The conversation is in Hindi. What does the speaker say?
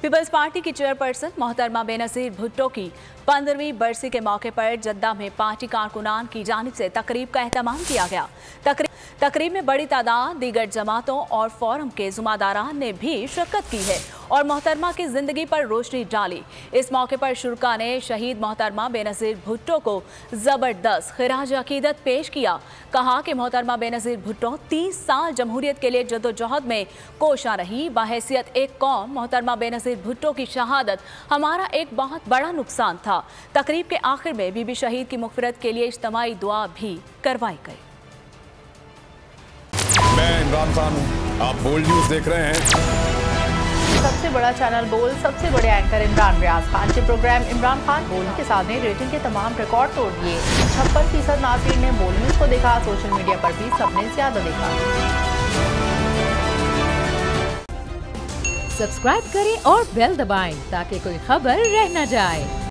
पीपल्स पार्टी की चेयरपर्सन मोहतरमा बेनजीर भुट्टो की 15वीं बरसी के मौके पर जद्दा में पार्टी कारकुनान की जानिब से तकरीब का एहतमाम किया गया। तकरीब में बड़ी तादाद दीगर जमातों और फोरम के जुमादारान ने भी शिरकत की है और मोहतरमा की जिंदगी पर रोशनी डाली। इस मौके पर शुरका ने शहीद मोहतरमा बेनजीर भुट्टो को जबरदस्त खिराज अकीदत पेश किया। कहा कि मोहतरमा बेनजीर भुट्टो 30 साल जमहूरियत के लिए जद्दोजहद में कोशा रही। बहैसियत एक कौम मोहतरमा बेनजीर भुट्टो की शहादत हमारा एक बहुत बड़ा नुकसान था। तकरीब के आखिर में बीबी शहीद की मग़फ़िरत के लिए इज्तिमाई दुआ भी करवाई गई। मैं इमरान खान हूँ, आप बोल्ड न्यूज़ देख रहे हैं। सबसे बड़ा चैनल बोल, सबसे बड़े एंकर इमरान रियाज खान के प्रोग्राम इमरान खान बोल के साथ ने रेटिंग के तमाम रिकॉर्ड तोड़ दिए। 56% नाज़रीन ने बोल न्यूज़ को देखा। सोशल मीडिया पर भी सबने ज्यादा देखा। सब्सक्राइब करें और बेल दबाएं ताकि कोई खबर रह न जाए।